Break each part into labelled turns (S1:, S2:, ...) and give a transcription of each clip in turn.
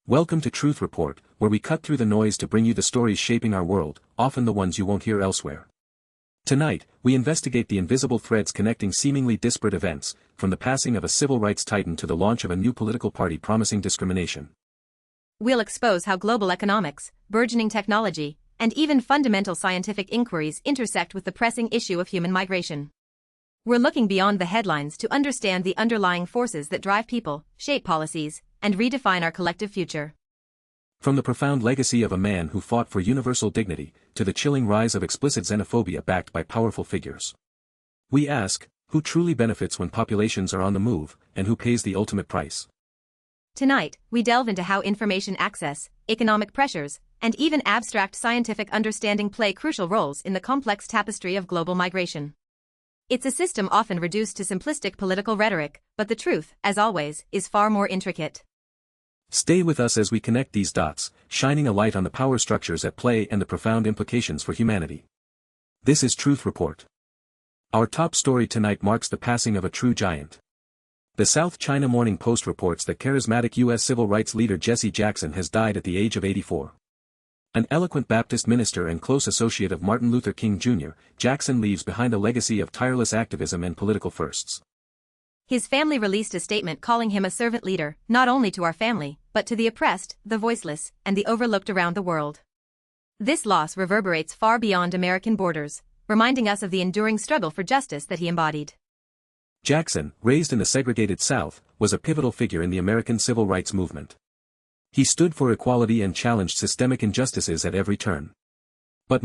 S1: Welcome to Truth Report, where we cut through the noise to bring you the stories shaping our world, often the ones you won't hear elsewhere. Tonight, we investigate the invisible threads connecting seemingly disparate events, from the passing of a civil rights titan to the launch of a new political party promising discrimination.
S2: We'll expose how global economics, burgeoning technology, and even fundamental scientific inquiries intersect with the pressing issue of human migration. We're looking beyond the headlines to understand the underlying forces that drive people, shape policies, and redefine our collective future.
S1: From the profound legacy of a man who fought for universal dignity, to the chilling rise of explicit xenophobia backed by powerful figures. We ask, who truly benefits when populations are on the move, and who pays the ultimate price?
S2: Tonight, we delve into how information access, economic pressures, and even abstract scientific understanding play crucial roles in the complex tapestry of global migration. It's a system often reduced to simplistic political rhetoric, but the truth, as always, is far more intricate.
S1: Stay with us as we connect these dots, shining a light on the power structures at play and the profound implications for humanity. This is Truth Report. Our top story tonight marks the passing of a true giant. The South China Morning Post reports that charismatic U.S. civil rights leader Jesse Jackson has died at the age of 84. An eloquent Baptist minister and close associate of Martin Luther King Jr., Jackson leaves behind a legacy of tireless activism and political firsts.
S2: His family released a statement calling him a servant leader, not only to our family, but to the oppressed, the voiceless, and the overlooked around the world. This loss reverberates far beyond American borders, reminding us of the enduring struggle for justice that he embodied.
S1: Jackson, raised in the segregated South, was a pivotal figure in the American civil rights movement. He stood for equality and challenged systemic injustices at every turn. But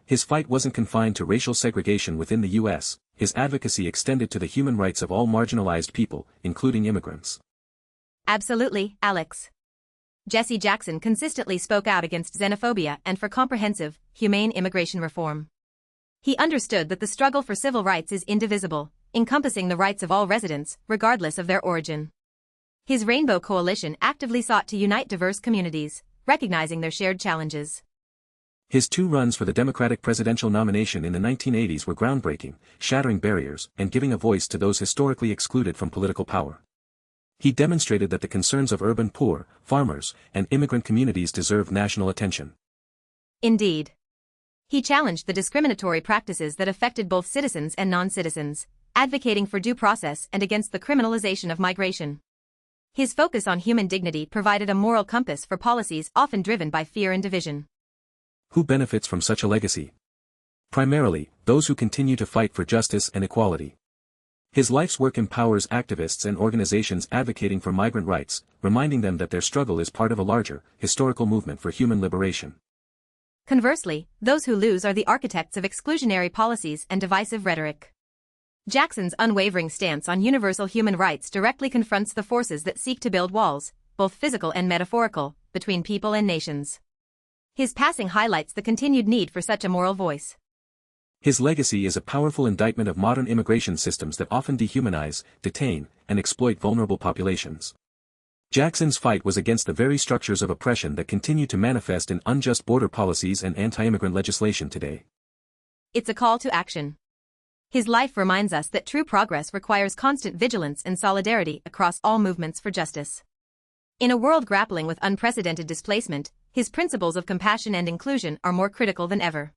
S1: his fight wasn't confined to racial segregation within the U.S., his advocacy extended to the human rights of all marginalized people, including immigrants.
S2: Absolutely, Alex. Jesse Jackson consistently spoke out against xenophobia and for comprehensive, humane immigration reform. He understood that the struggle for civil rights is indivisible, encompassing the rights of all residents, regardless of their origin. His Rainbow Coalition actively sought to unite diverse communities, recognizing their shared challenges.
S1: His two runs for the Democratic presidential nomination in the 1980s were groundbreaking, shattering barriers and giving a voice to those historically excluded from political power. He demonstrated that the concerns of urban poor, farmers, and immigrant communities deserved national attention.
S2: Indeed. He challenged the discriminatory practices that affected both citizens and non-citizens, advocating for due process and against the criminalization of migration. His focus on human dignity provided a moral compass for policies often driven by fear and division.
S1: Who benefits from such a legacy? Primarily, those who continue to fight for justice and equality. His life's work empowers activists and organizations advocating for migrant rights, reminding them that their struggle is part of a larger, historical movement for human liberation.
S2: Conversely, those who lose are the architects of exclusionary policies and divisive rhetoric. Jackson's unwavering stance on universal human rights directly confronts the forces that seek to build walls, both physical and metaphorical, between people and nations. His passing highlights the continued need for such a moral voice.
S1: His legacy is a powerful indictment of modern immigration systems that often dehumanize, detain, and exploit vulnerable populations. Jackson's fight was against the very structures of oppression that continue to manifest in unjust border policies and anti-immigrant legislation today.
S2: It's a call to action. His life reminds us that true progress requires constant vigilance and solidarity across all movements for justice. In a world grappling with unprecedented displacement, his principles of compassion and inclusion are more critical than ever.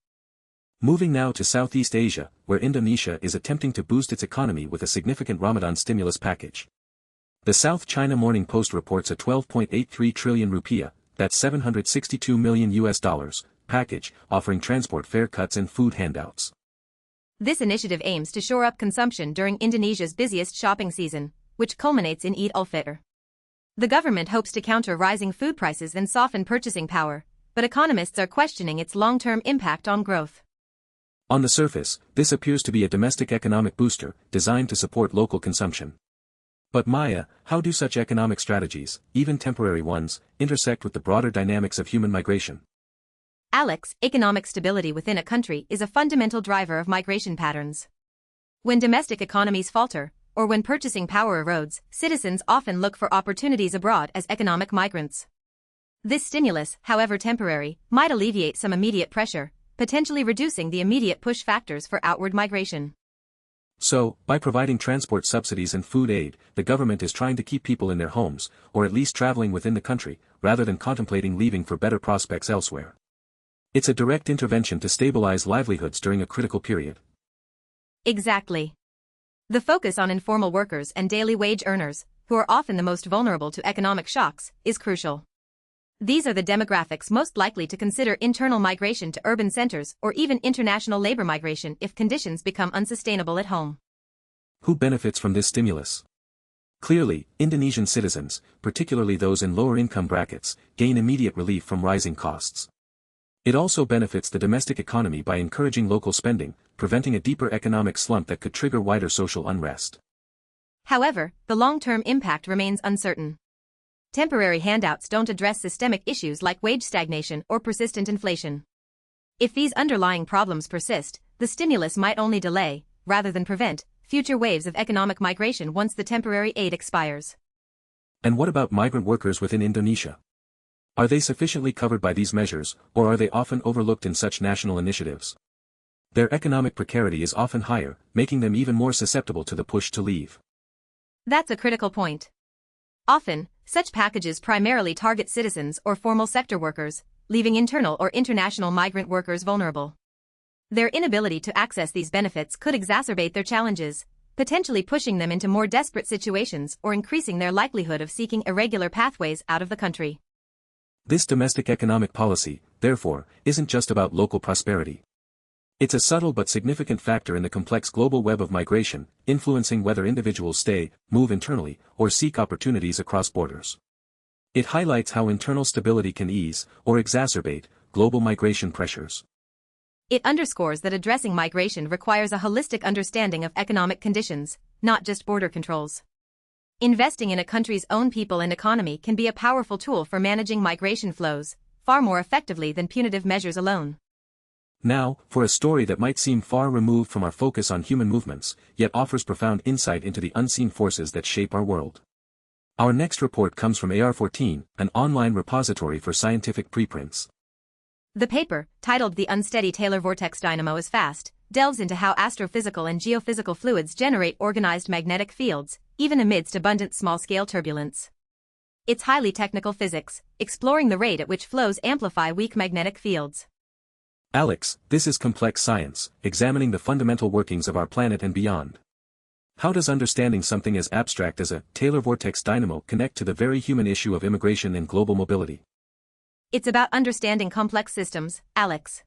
S1: Moving now to Southeast Asia, where Indonesia is attempting to boost its economy with a significant Ramadan stimulus package. The South China Morning Post reports a 12.83 trillion rupiah, that's $762 million, package, offering transport fare cuts and food handouts.
S2: This initiative aims to shore up consumption during Indonesia's busiest shopping season, which culminates in Eid al-Fitr. The government hopes to counter rising food prices and soften purchasing power, but economists are questioning its long-term impact on growth.
S1: On the surface, this appears to be a domestic economic booster, designed to support local consumption. But how do such economic strategies, even temporary ones, intersect with the broader dynamics of human migration?
S2: Alex, economic stability within a country is a fundamental driver of migration patterns. When domestic economies falter, or when purchasing power erodes, citizens often look for opportunities abroad as economic migrants. This stimulus, however temporary, might alleviate some immediate pressure, potentially reducing the immediate push factors for outward migration.
S1: So, by providing transport subsidies and food aid, the government is trying to keep people in their homes, or at least traveling within the country, rather than contemplating leaving for better prospects elsewhere. It's a direct intervention to stabilize livelihoods during a critical period.
S2: Exactly. The focus on informal workers and daily wage earners, who are often the most vulnerable to economic shocks, is crucial. These are the demographics most likely to consider internal migration to urban centers or even international labor migration if conditions become unsustainable at home.
S1: Who benefits from this stimulus? Clearly, Indonesian citizens, particularly those in lower income brackets, gain immediate relief from rising costs. It also benefits the domestic economy by encouraging local spending, preventing a deeper economic slump that could trigger wider social unrest.
S2: However, the long-term impact remains uncertain. Temporary handouts don't address systemic issues like wage stagnation or persistent inflation. If these underlying problems persist, the stimulus might only delay, rather than prevent, future waves of economic migration once the temporary aid expires.
S1: And what about migrant workers within Indonesia? Are they sufficiently covered by these measures, or are they often overlooked in such national initiatives? Their economic precarity is often higher, making them even more susceptible to the push to leave.
S2: That's a critical point. Often, such packages primarily target citizens or formal sector workers, leaving internal or international migrant workers vulnerable. Their inability to access these benefits could exacerbate their challenges, potentially pushing them into more desperate situations or increasing their likelihood of seeking irregular pathways out of the country.
S1: This domestic economic policy, therefore, isn't just about local prosperity. It's a subtle but significant factor in the complex global web of migration, influencing whether individuals stay, move internally, or seek opportunities across borders. It highlights how internal stability can ease, or exacerbate, global migration pressures.
S2: It underscores that addressing migration requires a holistic understanding of economic conditions, not just border controls. Investing in a country's own people and economy can be a powerful tool for managing migration flows, far more effectively than punitive measures alone.
S1: Now, for a story that might seem far removed from our focus on human movements, yet offers profound insight into the unseen forces that shape our world. Our next report comes from AR14, an online repository for scientific preprints.
S2: The paper, titled The Unsteady Taylor Vortex Dynamo is Fast, delves into how astrophysical and geophysical fluids generate organized magnetic fields, even amidst abundant small-scale turbulence. It's highly technical physics, exploring the rate at which flows amplify weak magnetic fields.
S1: Alex, this is complex science, examining the fundamental workings of our planet and beyond. How does understanding something as abstract as a Taylor vortex dynamo connect to the very human issue of immigration and global mobility?
S2: It's about understanding complex systems, Alex.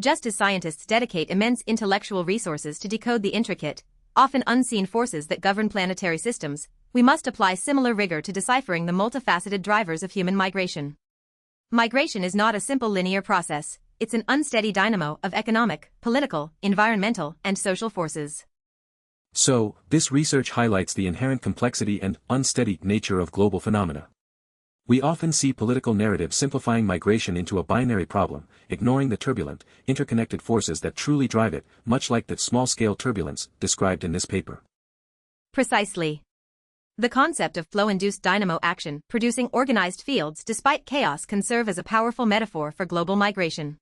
S2: Just as scientists dedicate immense intellectual resources to decode the intricate, often unseen forces that govern planetary systems, we must apply similar rigor to deciphering the multifaceted drivers of human migration. Migration is not a simple linear process. It's an unsteady dynamo of economic, political, environmental, and social forces.
S1: So, this research highlights the inherent complexity and unsteady nature of global phenomena. We often see political narratives simplifying migration into a binary problem, ignoring the turbulent, interconnected forces that truly drive it, much like that small-scale turbulence described in this paper.
S2: Precisely. The concept of flow-induced dynamo action producing organized fields despite chaos can serve as a powerful metaphor for global migration.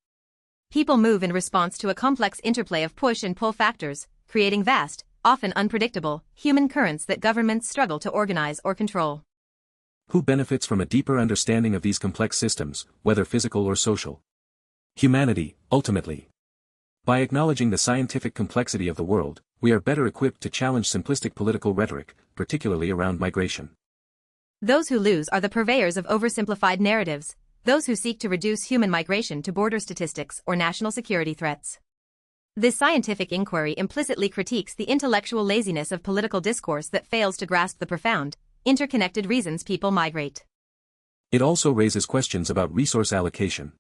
S2: People move in response to a complex interplay of push and pull factors, creating vast, often unpredictable, human currents that governments struggle to organize or control.
S1: Who benefits from a deeper understanding of these complex systems, whether physical or social? Humanity, ultimately. By acknowledging the scientific complexity of the world, we are better equipped to challenge simplistic political rhetoric, particularly around migration.
S2: Those who lose are the purveyors of oversimplified narratives, those who seek to reduce human migration to border statistics or national security threats. This scientific inquiry implicitly critiques the intellectual laziness of political discourse that fails to grasp the profound, interconnected reasons people migrate.
S1: It also raises questions about resource allocation.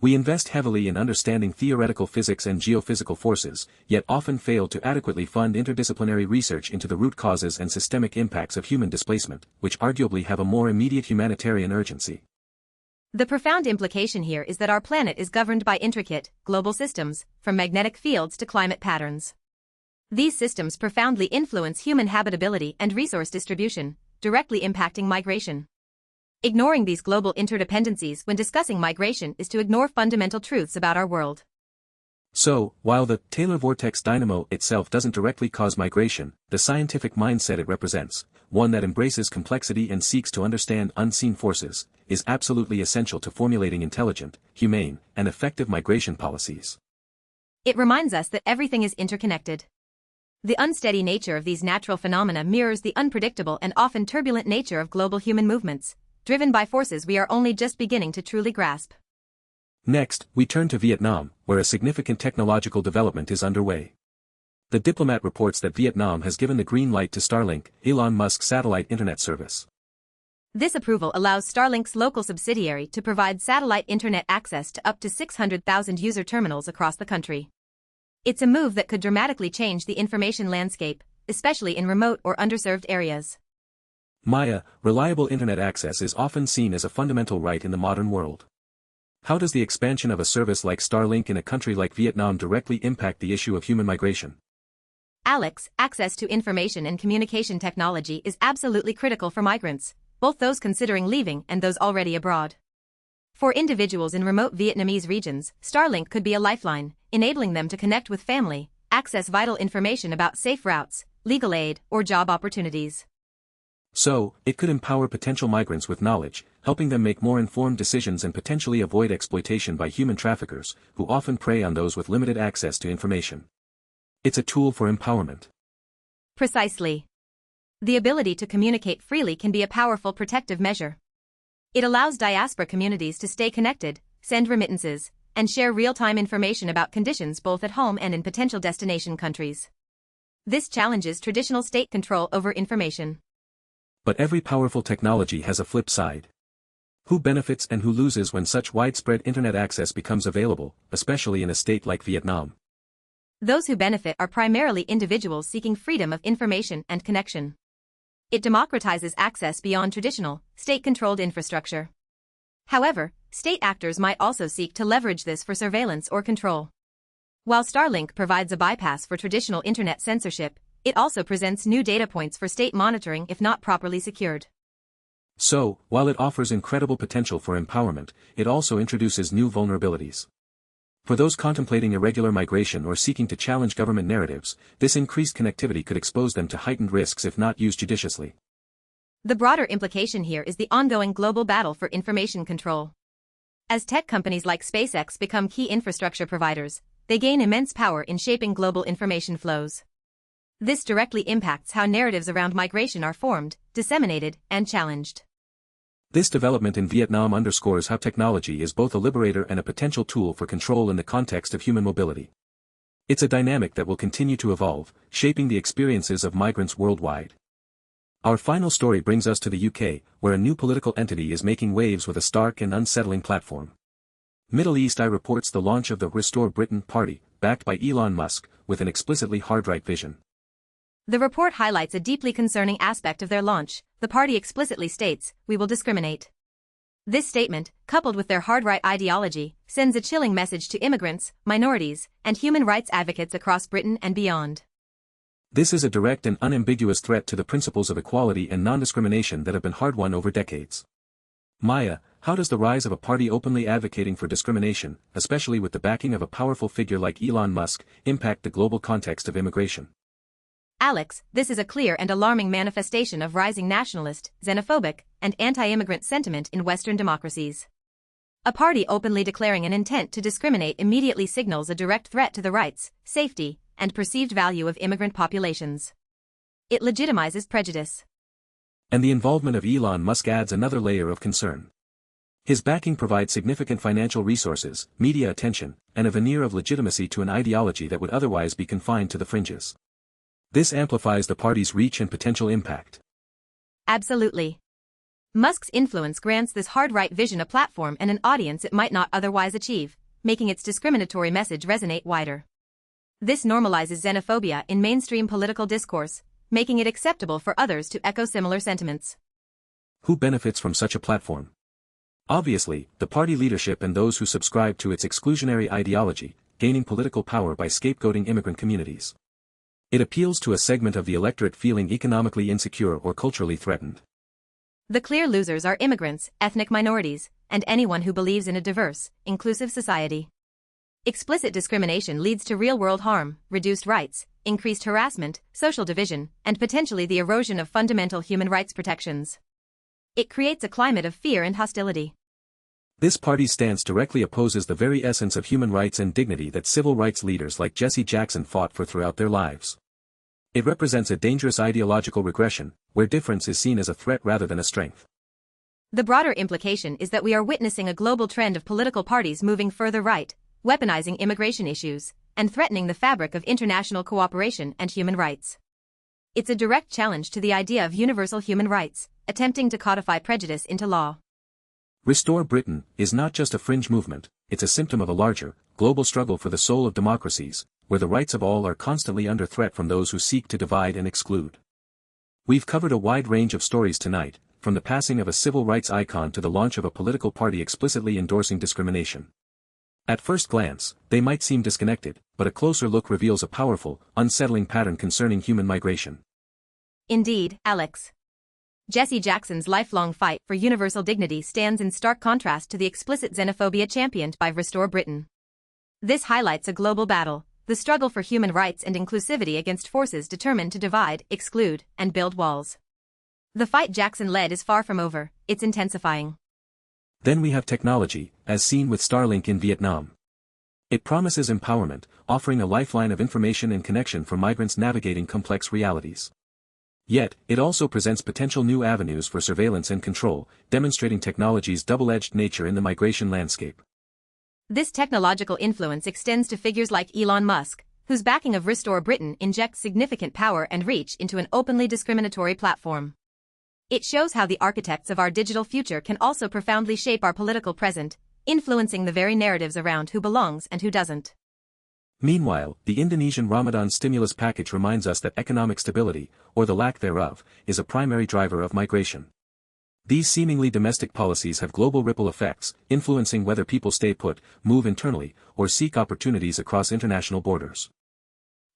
S1: We invest heavily in understanding theoretical physics and geophysical forces, yet often fail to adequately fund interdisciplinary research into the root causes and systemic impacts of human displacement, which arguably have a more immediate humanitarian urgency.
S2: The profound implication here is that our planet is governed by intricate, global systems, from magnetic fields to climate patterns. These systems profoundly influence human habitability and resource distribution, directly impacting migration. Ignoring these global interdependencies when discussing migration is to ignore fundamental truths about our world.
S1: So, while the Taylor Vortex Dynamo itself doesn't directly cause migration, the scientific mindset it represents, one that embraces complexity and seeks to understand unseen forces, is absolutely essential to formulating intelligent, humane, and effective migration policies.
S2: It reminds us that everything is interconnected. The unsteady nature of these natural phenomena mirrors the unpredictable and often turbulent nature of global human movements, driven by forces we are only just beginning to truly grasp.
S1: Next, we turn to Vietnam, where a significant technological development is underway. The Diplomat reports that Vietnam has given the green light to Starlink, Elon Musk's satellite internet service.
S2: This approval allows Starlink's local subsidiary to provide satellite internet access to up to 600,000 user terminals across the country. It's a move that could dramatically change the information landscape, especially in remote or underserved areas.
S1: Maya, reliable internet access is often seen as a fundamental right in the modern world. How does the expansion of a service like Starlink in a country like Vietnam directly impact the issue of human migration?
S2: Alex, access to information and communication technology is absolutely critical for migrants, both those considering leaving and those already abroad. For individuals in remote Vietnamese regions, Starlink could be a lifeline, enabling them to connect with family, access vital information about safe routes, legal aid, or job opportunities.
S1: So, it could empower potential migrants with knowledge, helping them make more informed decisions and potentially avoid exploitation by human traffickers, who often prey on those with limited access to information. It's a tool for empowerment.
S2: Precisely. The ability to communicate freely can be a powerful protective measure. It allows diaspora communities to stay connected, send remittances, and share real-time information about conditions both at home and in potential destination countries. This challenges traditional state control over information.
S1: But every powerful technology has a flip side. Who benefits and who loses when such widespread internet access becomes available, especially in a state like Vietnam?
S2: Those who benefit are primarily individuals seeking freedom of information and connection. It democratizes access beyond traditional, state-controlled infrastructure. However, state actors might also seek to leverage this for surveillance or control. While Starlink provides a bypass for traditional internet censorship, it also presents new data points for state monitoring if not properly secured.
S1: So, while it offers incredible potential for empowerment, it also introduces new vulnerabilities. For those contemplating irregular migration or seeking to challenge government narratives, this increased connectivity could expose them to heightened risks if not used judiciously.
S2: The broader implication here is the ongoing global battle for information control. As tech companies like SpaceX become key infrastructure providers, they gain immense power in shaping global information flows. This directly impacts how narratives around migration are formed, disseminated, and challenged.
S1: This development in Vietnam underscores how technology is both a liberator and a potential tool for control in the context of human mobility. It's a dynamic that will continue to evolve, shaping the experiences of migrants worldwide. Our final story brings us to the UK, where a new political entity is making waves with a stark and unsettling platform. Middle East Eye reports the launch of the Restore Britain party, backed by Elon Musk, with an explicitly hard-right vision.
S2: The report highlights a deeply concerning aspect of their launch. The party explicitly states, "We will discriminate." This statement, coupled with their hard-right ideology, sends a chilling message to immigrants, minorities, and human rights advocates across Britain and beyond.
S1: This is a direct and unambiguous threat to the principles of equality and non-discrimination that have been hard-won over decades. Maya, how does the rise of a party openly advocating for discrimination, especially with the backing of a powerful figure like Elon Musk, impact the global context of immigration?
S2: Alex, this is a clear and alarming manifestation of rising nationalist, xenophobic, and anti-immigrant sentiment in Western democracies. A party openly declaring an intent to discriminate immediately signals a direct threat to the rights, safety, and perceived value of immigrant populations. It legitimizes prejudice.
S1: And the involvement of Elon Musk adds another layer of concern. His backing provides significant financial resources, media attention, and a veneer of legitimacy to an ideology that would otherwise be confined to the fringes. This amplifies the party's reach and potential impact.
S2: Absolutely. Musk's influence grants this hard-right vision a platform and an audience it might not otherwise achieve, making its discriminatory message resonate wider. This normalizes xenophobia in mainstream political discourse, making it acceptable for others to echo similar sentiments.
S1: Who benefits from such a platform? Obviously, the party leadership and those who subscribe to its exclusionary ideology, gaining political power by scapegoating immigrant communities. It appeals to a segment of the electorate feeling economically insecure or culturally threatened.
S2: The clear losers are immigrants, ethnic minorities, and anyone who believes in a diverse, inclusive society. Explicit discrimination leads to real-world harm, reduced rights, increased harassment, social division, and potentially the erosion of fundamental human rights protections. It creates a climate of fear and hostility.
S1: This party's stance directly opposes the very essence of human rights and dignity that civil rights leaders like Jesse Jackson fought for throughout their lives. It represents a dangerous ideological regression, where difference is seen as a threat rather than a strength.
S2: The broader implication is that we are witnessing a global trend of political parties moving further right, weaponizing immigration issues, and threatening the fabric of international cooperation and human rights. It's a direct challenge to the idea of universal human rights, attempting to codify prejudice into law.
S1: Restore Britain is not just a fringe movement, it's a symptom of a larger, global struggle for the soul of democracies, where the rights of all are constantly under threat from those who seek to divide and exclude. We've covered a wide range of stories tonight, from the passing of a civil rights icon to the launch of a political party explicitly endorsing discrimination. At first glance, they might seem disconnected, but a closer look reveals a powerful, unsettling pattern concerning human migration.
S2: Indeed, Alex. Jesse Jackson's lifelong fight for universal dignity stands in stark contrast to the explicit xenophobia championed by Restore Britain. This highlights a global battle, the struggle for human rights and inclusivity against forces determined to divide, exclude, and build walls. The fight Jackson led is far from over, it's intensifying.
S1: Then we have technology, as seen with Starlink in Vietnam. It promises empowerment, offering a lifeline of information and connection for migrants navigating complex realities. Yet, it also presents potential new avenues for surveillance and control, demonstrating technology's double-edged nature in the migration landscape.
S2: This technological influence extends to figures like Elon Musk, whose backing of Restore Britain injects significant power and reach into an openly discriminatory platform. It shows how the architects of our digital future can also profoundly shape our political present, influencing the very narratives around who belongs and who doesn't.
S1: Meanwhile, the Indonesian Ramadan stimulus package reminds us that economic stability, or the lack thereof, is a primary driver of migration. These seemingly domestic policies have global ripple effects, influencing whether people stay put, move internally, or seek opportunities across international borders.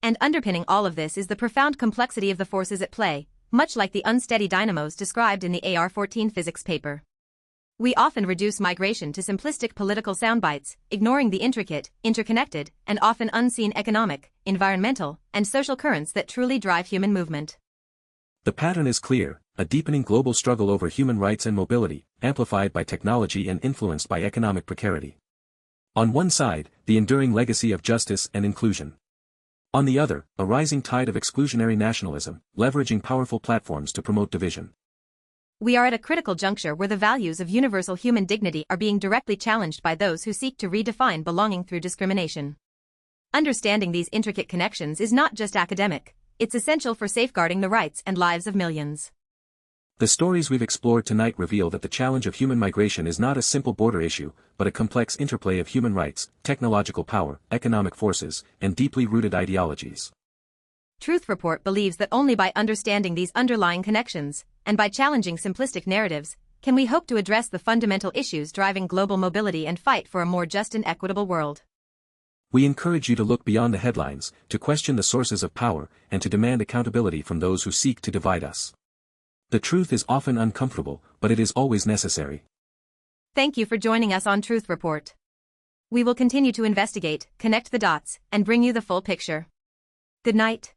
S2: And underpinning all of this is the profound complexity of the forces at play, much like the unsteady dynamos described in the AR-14 physics paper. We often reduce migration to simplistic political soundbites, ignoring the intricate, interconnected, and often unseen economic, environmental, and social currents that truly drive human movement.
S1: The pattern is clear, a deepening global struggle over human rights and mobility, amplified by technology and influenced by economic precarity. On one side, the enduring legacy of justice and inclusion. On the other, a rising tide of exclusionary nationalism, leveraging powerful platforms to promote division.
S2: We are at a critical juncture where the values of universal human dignity are being directly challenged by those who seek to redefine belonging through discrimination. Understanding these intricate connections is not just academic, it's essential for safeguarding the rights and lives of millions.
S1: The stories we've explored tonight reveal that the challenge of human migration is not a simple border issue, but a complex interplay of human rights, technological power, economic forces, and deeply rooted ideologies.
S2: Truth Report believes that only by understanding these underlying connections, and by challenging simplistic narratives, can we hope to address the fundamental issues driving global mobility and fight for a more just and equitable world.
S1: We encourage you to look beyond the headlines, to question the sources of power, and to demand accountability from those who seek to divide us. The truth is often uncomfortable, but it is always necessary.
S2: Thank you for joining us on Truth Report. We will continue to investigate, connect the dots, and bring you the full picture. Good night.